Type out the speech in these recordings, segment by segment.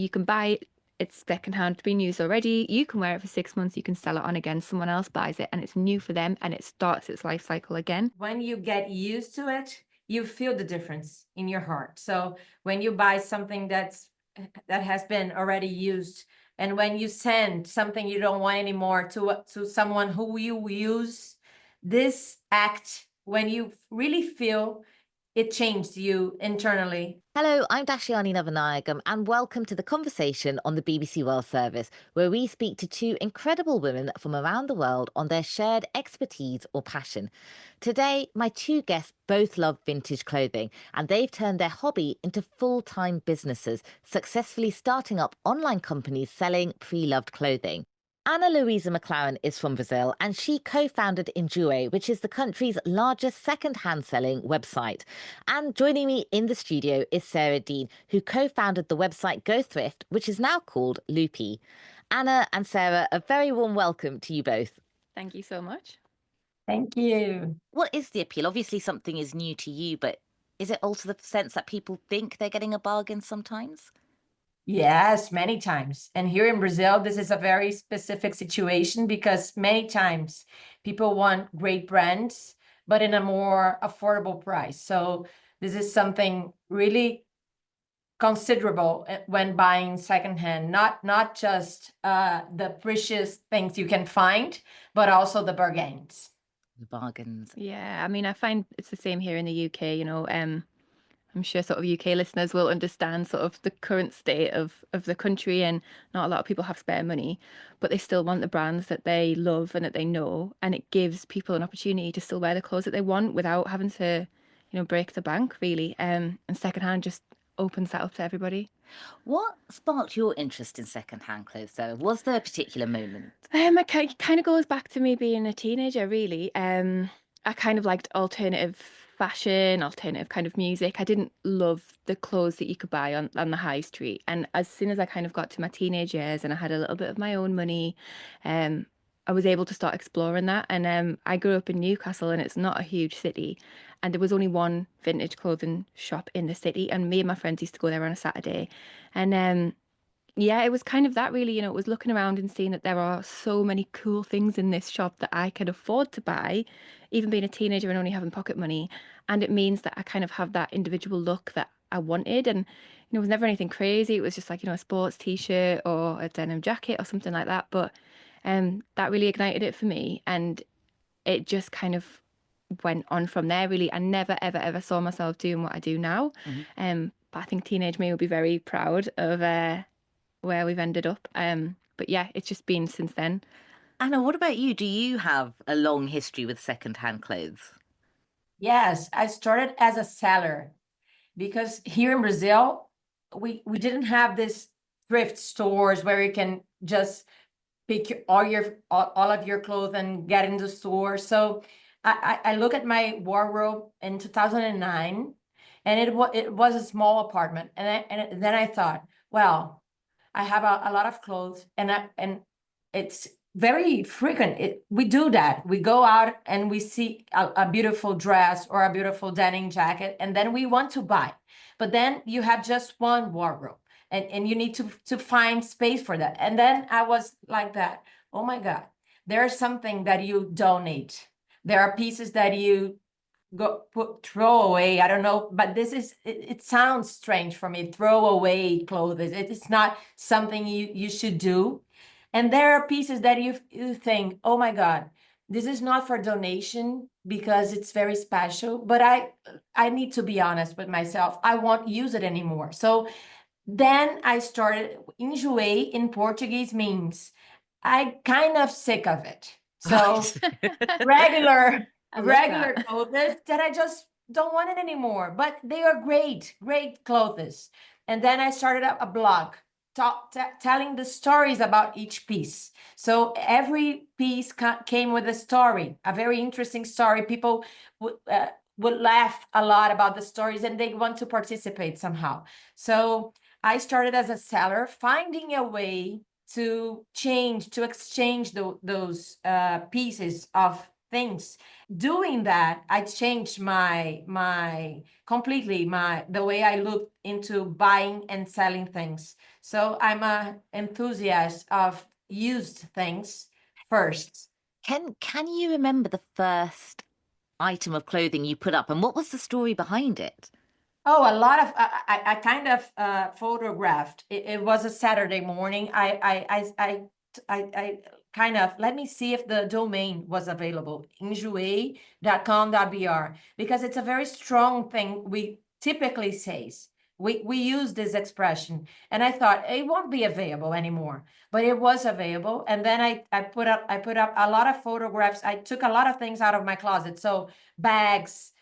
You can buy it, it's secondhand, been used already. You can wear it for 6 months, you can sell it on again. Someone else buys it and it's new for them and it starts its life cycle again. When you get used to it, you feel the difference in your heart. So when you buy something that has been already used, and when you send something you don't want anymore to someone who you use, this act, when you really feel it changed you internally. Hello, I'm Dashiani Navanayagam, and welcome to the conversation on the BBC World Service, where we speak to two incredible women from around the world on their shared expertise or passion. Today, my two guests both love vintage clothing, and they've turned their hobby into full-time businesses, successfully starting up online companies selling pre-loved clothing. Ana Luisa McLaren is from Brazil and she co-founded Enjoy, which is the country's largest second-hand selling website. And joining me in the studio is Sarah Dean, who co-founded the website Go Thrift, which is now called Loopy. Anna and Sarah, a very warm welcome to you both. Thank you so much. Thank you. What is the appeal? Obviously something is new to you, but is it also the sense that people think they're getting a bargain sometimes? Yes, many times. And here in Brazil, this is a very specific situation because many times people want great brands, but in a more affordable price. So this is something really considerable when buying secondhand, not just the precious things you can find, but also the bargains. The bargains. Yeah, I mean, I find it's the same here in the UK, I'm sure sort of UK listeners will understand sort of the current state of the country and not a lot of people have spare money, but they still want the brands that they love and that they know, and it gives people an opportunity to still wear the clothes that they want without having to, break the bank really. And secondhand just opens that up to everybody. What sparked your interest in second-hand clothes, Sarah? Was there a particular moment? It kind of goes back to me being a teenager, really. I kind of liked alternative fashion, alternative kind of music. I didn't love the clothes that you could buy on the high street. And as soon as I kind of got to my teenage years and I had a little bit of my own money, um, I was able to start exploring that. And I grew up in Newcastle and it's not a huge city. And there was only one vintage clothing shop in the city. And me and my friends used to go there on a Saturday. And yeah, it was kind of that really, it was looking around and seeing that there are so many cool things in this shop that I can afford to buy, even being a teenager and only having pocket money. And it means that I kind of have that individual look that I wanted. And, it was never anything crazy. It was just like, a sports t-shirt or a denim jacket or something like that. But that really ignited it for me. And it just kind of went on from there, really. I never, ever, ever saw myself doing what I do now. Mhm. But I think teenage me will be very proud of where we've ended up. But yeah, it's just been since then. Anna, what about you? Do you have a long history with second-hand clothes? Yes, I started as a seller because here in Brazil, we didn't have this thrift stores where you can just pick all of your clothes and get in the store. So I look at my wardrobe in 2009, and it was a small apartment, and then I thought, well, I have a lot of clothes, and it's very frequent. We do that. We go out and we see a beautiful dress or a beautiful denim jacket, and then we want to buy. But then you have just one wardrobe, and you need to find space for that. And then I was like that. Oh my God, there's something that you donate. There are pieces that you throw away. I don't know, but it sounds strange for me. Throw away clothes. It's not something you should do. And there are pieces that you think, oh my God, this is not for donation because it's very special, but I need to be honest with myself. I won't use it anymore. So then I started. Enjoy in Portuguese means I kind of sick of it. So Right. regular I love regular that. clothes that I just don't want it anymore, but they are great clothes. And then I started a blog telling the stories about each piece. So every piece came with a story, a very interesting story. People would laugh a lot about the stories and they want to participate somehow. So I started as a seller, finding a way to exchange those pieces of things. Doing that, I changed completely the way I look into buying and selling things. So I'm a enthusiast of used things first. Can you remember the first item of clothing you put up, and what was the story behind it? Oh, a lot of I kind of photographed. It was a Saturday morning. I kind of, let me see if the domain was available, enjoei.com.br, because it's a very strong thing we typically says. We use this expression, and I thought it won't be available anymore, but it was available. And then I put up a lot of photographs. I took a lot of things out of my closet, so bags,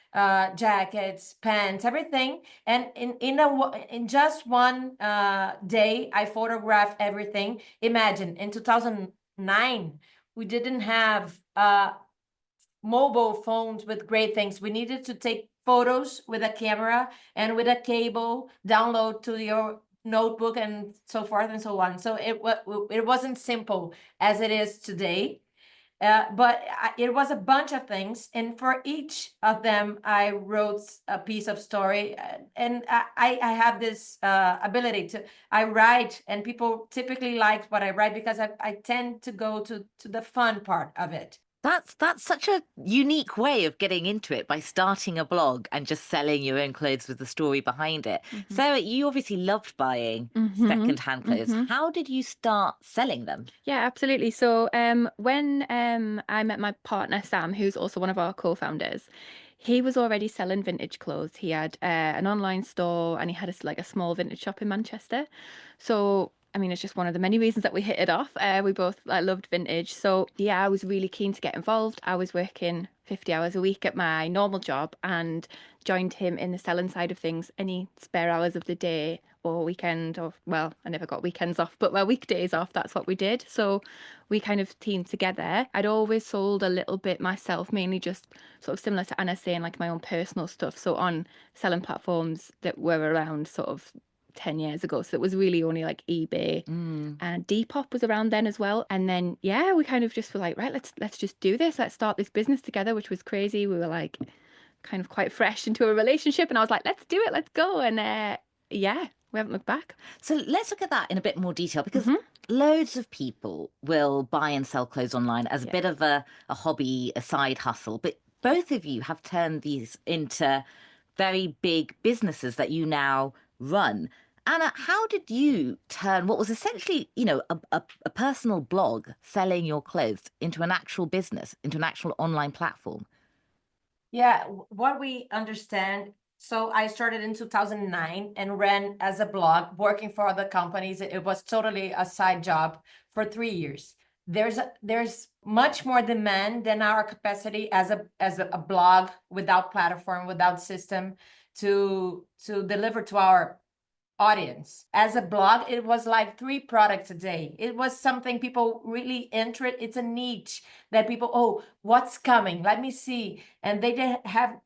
jackets, pants, everything. And in just one day, I photographed everything. Imagine in 2009, we didn't have mobile phones with great things. We needed to take photos with a camera and with a cable, download to your notebook and so forth and so on. So it wasn't simple as it is today. But it was a bunch of things, and for each of them, I wrote a piece of story. And I have this ability I write, and people typically like what I write because I tend to go to the fun part of it. That's such a unique way of getting into it, by starting a blog and just selling your own clothes with the story behind it. Sarah, you obviously loved buying secondhand clothes. How did you start selling them? Yeah, absolutely. So when I met my partner Sam, who's also one of our co-founders, he was already selling vintage clothes. He had an online store, and he had like a small vintage shop in Manchester. So I mean, it's just one of the many reasons that we hit it off. We both loved vintage. So yeah, I was really keen to get involved. I was working 50 hours a week at my normal job and joined him in the selling side of things. Any spare hours of the day or weekend, or well, I never got weekends off, but my weekdays off, that's what we did. So we kind of teamed together. I'd always sold a little bit myself, mainly just sort of similar to Anna saying, like my own personal stuff. So on selling platforms that were around sort of 10 years ago. So it was really only like eBay, and Depop was around then as well. And then yeah, we kind of just were like, right, let's just do this. Let's start this business together, which was crazy. We were like kind of quite fresh into a relationship, and I was like, let's do it, let's go. And yeah, we haven't looked back. So let's look at that in a bit more detail, because loads of people will buy and sell clothes online as a bit of a hobby, a side hustle. But both of you have turned these into very big businesses that you now run. Anna, how did you turn what was essentially, a personal blog selling your clothes into an actual business, into an actual online platform? Yeah, what we understand. So I started in 2009 and ran as a blog, working for other companies. It was totally a side job for 3 years. There's much more demand than our capacity as a blog, without platform, without system to deliver to our audience. As a blog, it was like 3 products a day. It was something people really entered. It's a niche that people, oh, what's coming? Let me see. And they have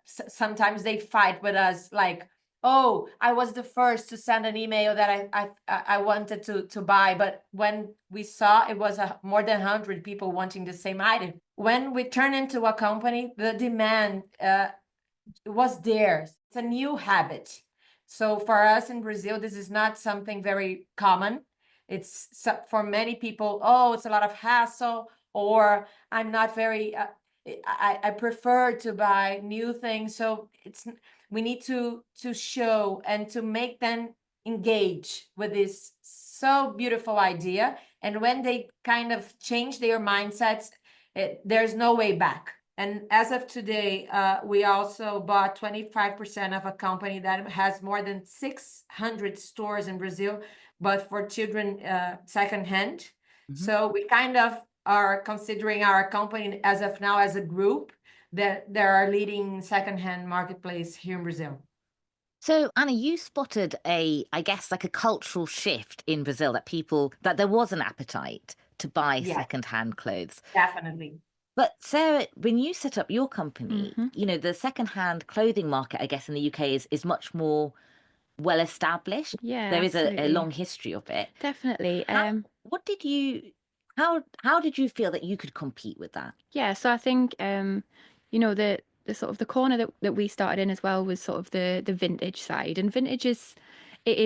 sometimes they fight with us, like, oh, I was the first to send an email that I wanted to buy, but when we saw it was more than 100 people wanting the same item. When we turn into a company, the demand was there. It's a new habit. So for us in Brazil, this is not something very common. It's for many people, oh, it's a lot of hassle, or I'm not very, I prefer to buy new things. So we need to show and to make them engage with this so beautiful idea. And when they kind of change their mindsets, there's no way back. And as of today, we also bought 25% of a company that has more than 600 stores in Brazil, but for children secondhand. So we kind of are considering our company as of now as a group that there are leading secondhand marketplace here in Brazil. So, Anna, you spotted I guess, like a cultural shift in Brazil, that there was an appetite to buy secondhand clothes. Definitely. But Sarah, when you set up your company, the secondhand clothing market, I guess, in the UK is much more well established. Yeah, There is a absolutely. long history of it. Definitely. What did you How did you feel that you could compete with that? Yeah, so I think the sort of the corner that we started in as well was sort of the vintage side. And vintage is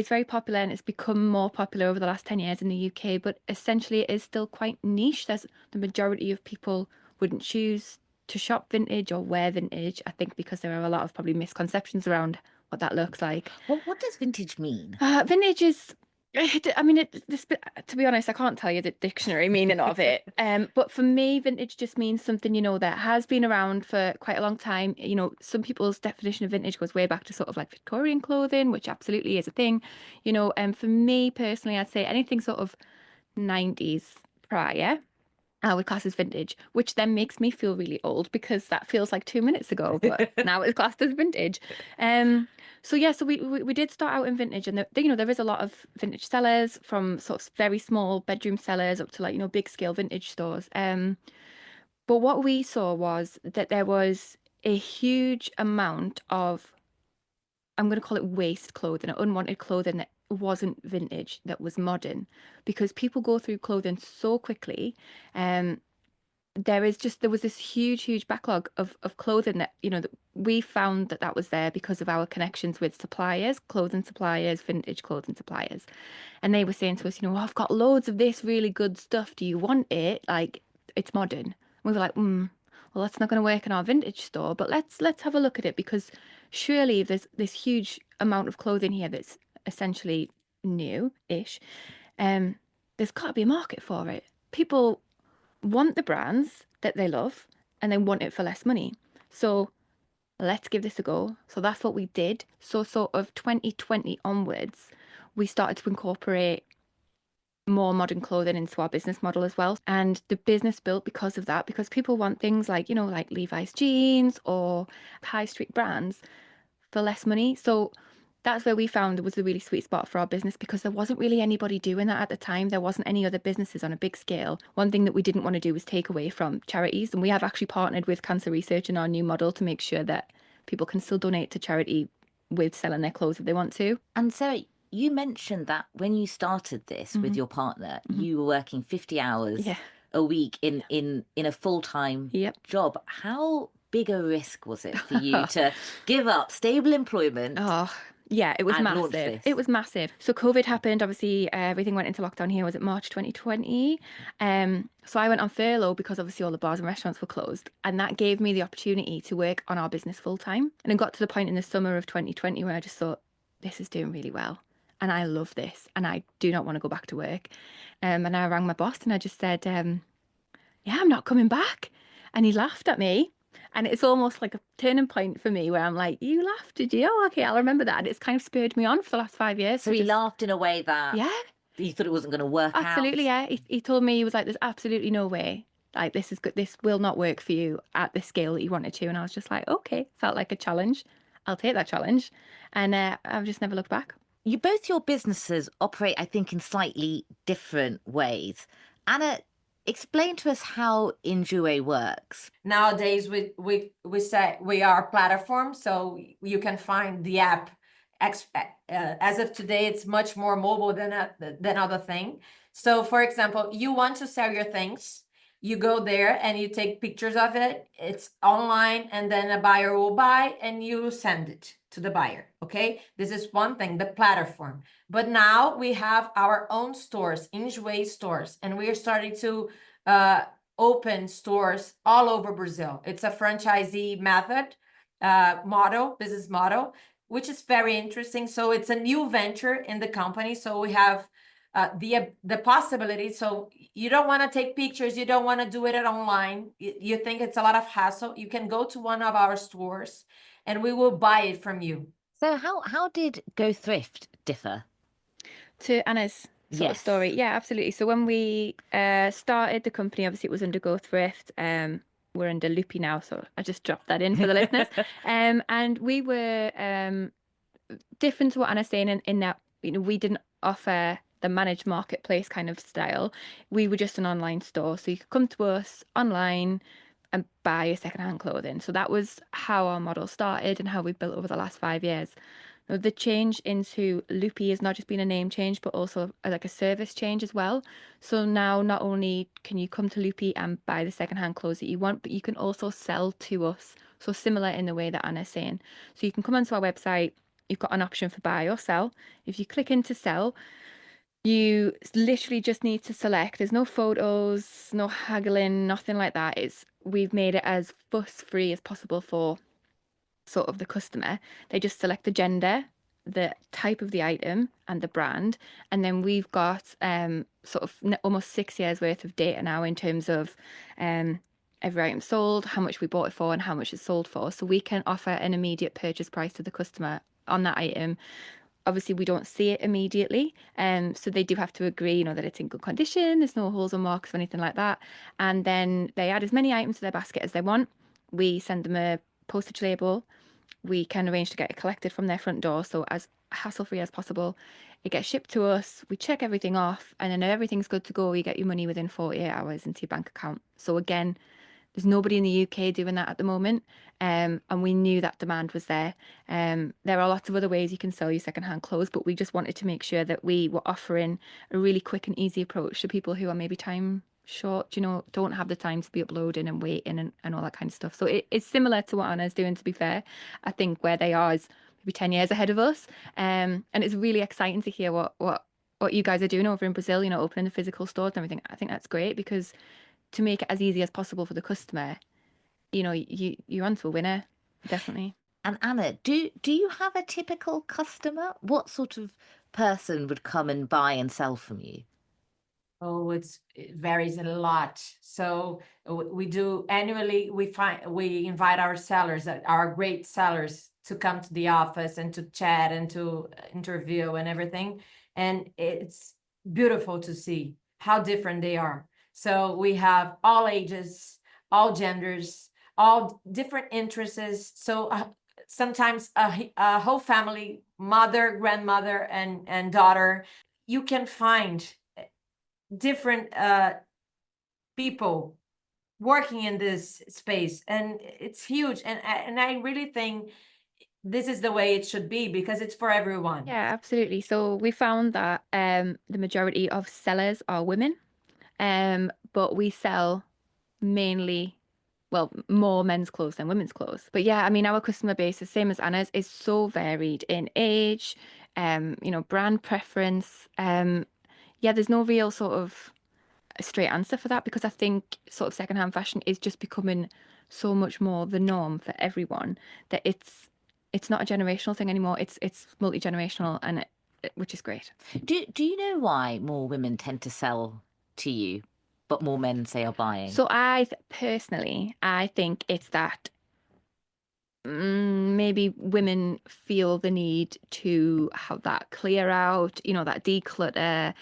very popular and it's become more popular over the last 10 years in the UK, but essentially it is still quite niche. There's the majority of people wouldn't choose to shop vintage or wear vintage, I think because there are a lot of probably misconceptions around what that looks like. Well, what does vintage mean? Vintage is, I mean, to be honest, I can't tell you the dictionary meaning of it. But for me, vintage just means something, that has been around for quite a long time. Some people's definition of vintage goes way back to sort of like Victorian clothing, which absolutely is a thing. For me personally, I'd say anything sort of 90s prior. I would class as vintage, which then makes me feel really old because that feels like 2 minutes ago, but now it's classed as vintage. Um, so yeah, so we did start out in vintage, and there is a lot of vintage sellers from sort of very small bedroom sellers up to like big scale vintage stores. But what we saw was that there was a huge amount of, I'm going to call it waste clothing or unwanted clothing that wasn't vintage, that was modern, because people go through clothing so quickly. Um, there was this huge backlog of clothing that that we found that was there because of our connections with suppliers, clothing suppliers, vintage clothing suppliers, and they were saying to us, I've got loads of this really good stuff, do you want it? Like, it's modern. And we were like, well, that's not going to work in our vintage store, but let's have a look at it, because surely if there's this huge amount of clothing here that's essentially new-ish, um there's got to be a market for it. People want the brands that they love and they want it for less money. So let's give this a go. So that's what we did. So sort of 2020 onwards, we started to incorporate more modern clothing into our business model as well. And the business built because of that, because people want things like, like Levi's jeans or high street brands for less money. So that's where we found it was a really sweet spot for our business, because there wasn't really anybody doing that at the time. There wasn't any other businesses on a big scale. One thing that we didn't want to do was take away from charities. And we have actually partnered with Cancer Research in our new model to make sure that people can still donate to charity with selling their clothes if they want to. And Sarah, you mentioned that when you started this with your partner, you were working 50 hours Yeah. a week in a full-time Yep. job. How big a risk was it for you to give up stable employment? Oh, yeah, it was And launch massive. this. It was massive. So COVID happened. Obviously, everything went into lockdown here. Was it March 2020? So I went on furlough because obviously all the bars and restaurants were closed, and that gave me the opportunity to work on our business full time. And it got to the point in the summer of 2020 where I just thought, this is doing really well, and I love this, and I do not want to go back to work. And I rang my boss and I just said, yeah, I'm not coming back. And he laughed at me. And it's almost like a turning point for me where I'm like, you laughed, did you? Oh, okay, I'll remember that. And it's kind of spurred me on for the last 5 years. So he laughed in a way that Yeah, he thought it wasn't going to work absolutely. out. Yeah. He told me, he was like, there's absolutely no way. Like, this is good. This will not work for you at the scale that you wanted to. And I was just like, okay, felt like a challenge. I'll take that challenge. And I've just never looked back. Both your businesses operate, I think, in slightly different ways. Anna, explain to us how Enjoy works. Nowadays, we say we are a platform, so you can find the app. As of today, it's much more mobile than other thing. So, for example, you want to sell your things, you go there and you take pictures of it. It's online, and then a buyer will buy, and you send it to the buyer. Okay, this is one thing, the platform. But now we have our own stores, Enjoy stores, and we are starting to open stores all over Brazil. It's a franchisee method, business model, which is very interesting. So it's a new venture in the company. So we have the possibility. So you don't want to take pictures, you don't want to do it online. You think it's a lot of hassle. You can go to one of our stores and we will buy it from you. So how did Go Thrift differ? To Anna's sort of Yes. story. Yeah, absolutely. So when we started the company, obviously it was under Go Thrift. We're under Loopy now, so I just dropped that in for the listeners. And we were different to what Anna's saying in that we didn't offer the managed marketplace kind of style. We were just an online store, so you could come to us online and buy your secondhand clothing. So that was how our model started and how we built over the last 5 years. The change into Loopy has not just been a name change, but also like a service change as well. So now not only can you come to Loopy and buy the secondhand clothes that you want, but you can also sell to us. So similar in the way that Anna's saying. So you can come onto our website, you've got an option for buy or sell. If you click into sell, you literally just need to select. There's no photos, no haggling, nothing like that. We've made it as fuss free as possible for sort of the customer. They just select the gender, the type of the item, and the brand, and then we've got sort of almost 6 years worth of data now in terms of every item sold, how much we bought it for, and how much it's sold for. So we can offer an immediate purchase price to the customer on that item. Obviously, we don't see it immediately, so they do have to agree, that it's in good condition, there's no holes or marks or anything like that, and then they add as many items to their basket as they want. We send them a postage label. We can arrange to get it collected from their front door, so as hassle-free as possible. It gets shipped to us, we check everything off, and then if everything's good to go, you get your money within 48 hours into your bank account. So again, there's nobody in the UK doing that at the moment, and we knew that demand was there. There are lots of other ways you can sell your secondhand clothes, but we just wanted to make sure that we were offering a really quick and easy approach to people who are maybe time short, don't have the time to be uploading and waiting and all that kind of stuff. So it's similar to what Anna's doing, to be fair. I think where they are is maybe 10 years ahead of us. And it's really exciting to hear what you guys are doing over in Brazil, opening the physical stores and everything. I think that's great because to make it as easy as possible for the customer, you're onto a winner, definitely. And Anna, do you have a typical customer? What sort of person would come and buy and sell from you? Oh, it varies a lot. So we do annually, we invite our sellers, our great sellers, to come to the office and to chat and to interview and everything. And it's beautiful to see how different they are. So we have all ages, all genders, all different interests. So sometimes a whole family, mother, grandmother, and daughter, you can find different people working in this space, and it's huge, and I really think this is the way it should be because it's for everyone. Yeah, absolutely. So we found that the majority of sellers are women, but we sell mainly, well, more men's clothes than women's clothes. But yeah, I mean, our customer base is same as Anna's, is so varied in age, brand preference. Yeah, there's no real sort of a straight answer for that because I think sort of secondhand fashion is just becoming so much more the norm for everyone that it's not a generational thing anymore. It's multi-generational and which is great. Do you know why more women tend to sell to you, but more men say are buying? So personally, I think it's that maybe women feel the need to have that clear out, that declutter.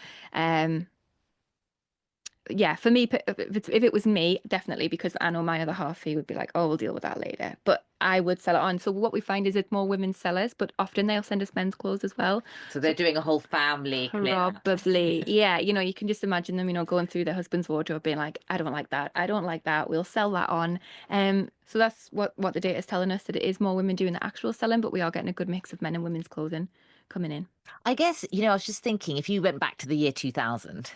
Yeah, for me, if it was me, definitely, because I know my other half, he would be like, oh, we'll deal with that later. But I would sell it on. So what we find is it's more women sellers, but often they'll send us men's clothes as well. So they're doing a whole family clear out. Probably. Yeah, you can just imagine them, going through their husband's wardrobe being like, I don't like that. I don't like that. We'll sell that on. So that's what the data is telling us, that it is more women doing the actual selling, but we are getting a good mix of men and women's clothing coming in. I guess, I was just thinking, if you went back to the year 2000,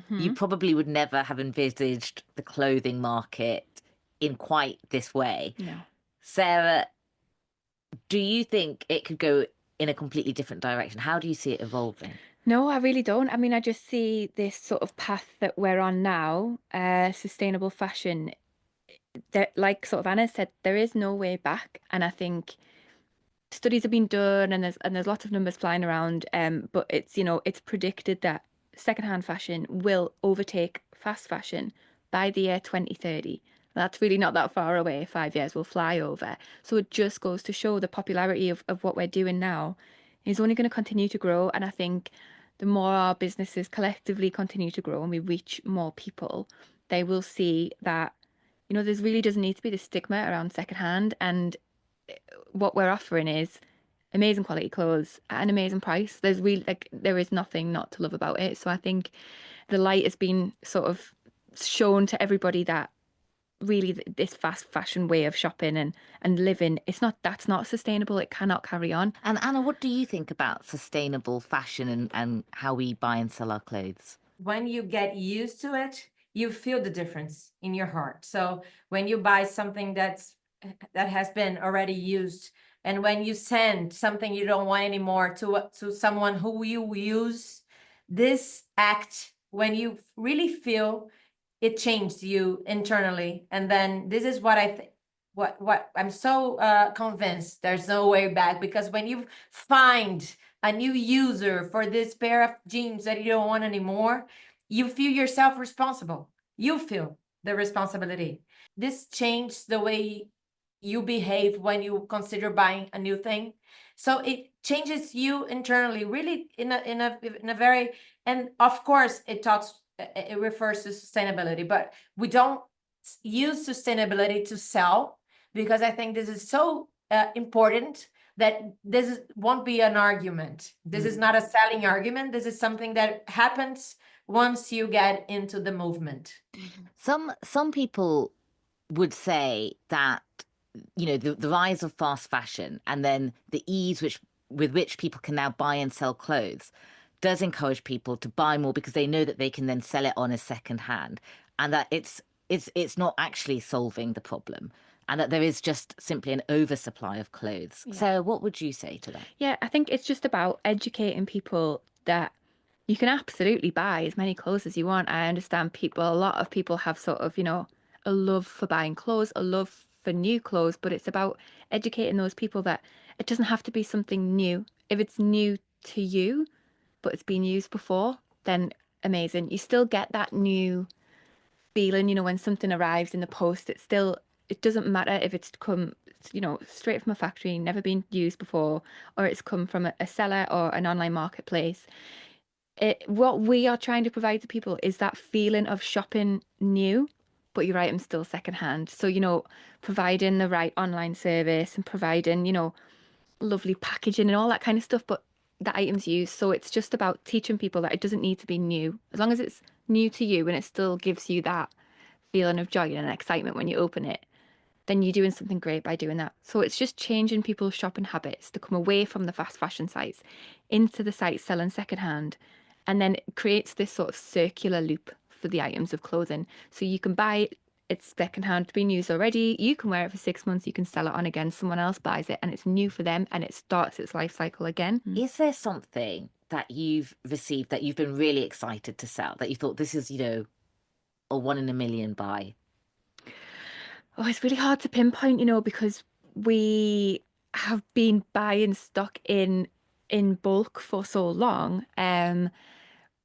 you probably would never have envisaged the clothing market in quite this way. No. Sarah, do you think it could go in a completely different direction? How do you see it evolving? No, I really don't. I mean, I just see this sort of path that we're on now, sustainable fashion. Like sort of Anna said, there is no way back. And I think studies have been done and there's lots of numbers flying around. But it's predicted that secondhand fashion will overtake fast fashion by the year 2030. That's really not that far away. 5 years will fly over. So it just goes to show the popularity of what we're doing now is only going to continue to grow. And I think the more our businesses collectively continue to grow and we reach more people, they will see that, there really doesn't need to be the stigma around secondhand. And what we're offering is amazing quality clothes at an amazing price. There's really there is nothing not to love about it. So I think the light has been sort of shown to everybody that really this fast fashion way of shopping and living, that's not sustainable. It cannot carry on. And Anna, what do you think about sustainable fashion and how we buy and sell our clothes? When you get used to it, you feel the difference in your heart. So when you buy something that has been already used, and when you send something you don't want anymore to someone who you use, this act, when you really feel it changed you internally, and then this is what I think. What I'm so convinced there's no way back, because when you find a new user for this pair of jeans that you don't want anymore, you feel yourself responsible. You feel the responsibility. This changed the way you behave when you consider buying a new thing. So it changes you internally, really in a very, and of course it refers to sustainability, but we don't use sustainability to sell, because I think this is so important that won't be an argument. This is not a selling argument. This is something that happens once you get into the movement. Some people would say that, you know, the rise of fast fashion and then the ease with which people can now buy and sell clothes does encourage people to buy more, because they know that they can then sell it on as second hand, and that it's not actually solving the problem, and that there is just simply an oversupply of clothes. Yeah. So what would you say to that? Yeah, I think it's just about educating people that you can absolutely buy as many clothes as you want. I understand a lot of people have sort of, a love for buying clothes, a love for new clothes, but it's about educating those people that it doesn't have to be something new. If it's new to you, but it's been used before, then amazing. You still get that new feeling, when something arrives in the post. It doesn't matter if it's come, straight from a factory, never been used before, or it's come from a seller or an online marketplace. What we are trying to provide to people is that feeling of shopping new, but your item's still secondhand. So, providing the right online service and providing, lovely packaging and all that kind of stuff, but the item's used. So it's just about teaching people that it doesn't need to be new. As long as it's new to you and it still gives you that feeling of joy and excitement when you open it, then you're doing something great by doing that. So it's just changing people's shopping habits to come away from the fast fashion sites into the sites selling secondhand. And then it creates this sort of circular loop for the items of clothing. So you can buy it's secondhand, been used already. You can wear it for 6 months. You can sell it on again. Someone else buys it and it's new for them and it starts its life cycle again. Is there something that you've received that you've been really excited to sell, that you thought this is, a 1 in a million buy? Oh, it's really hard to pinpoint, because we have been buying stock in bulk for so long.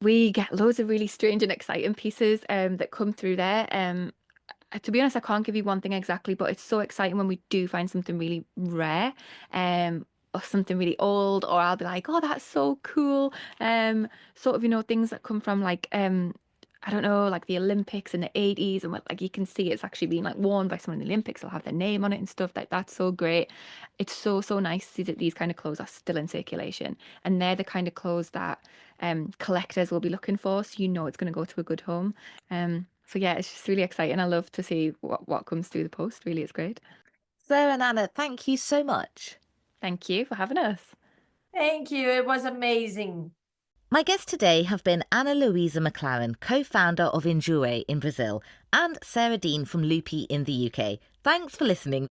We get loads of really strange and exciting pieces that come through there. To be honest, I can't give you one thing exactly, but it's so exciting when we do find something really rare, or something really old, or I'll be like, oh, that's so cool. Sort of, things that come from like I don't know, like the Olympics in the 80s, and like you can see it's actually being like worn by someone in the Olympics. They'll have their name on it and stuff. That's so great. It's so, so nice to see that these kind of clothes are still in circulation. And they're the kind of clothes that collectors will be looking for. So it's going to go to a good home. So yeah, it's just really exciting. I love to see what comes through the post. Really, it's great. Sarah and Anna, thank you so much. Thank you for having us. Thank you. It was amazing. My guests today have been Ana Luísa McLaren, co-founder of Enjoy in Brazil, and Sarah Dean from Loopy in the UK. Thanks for listening.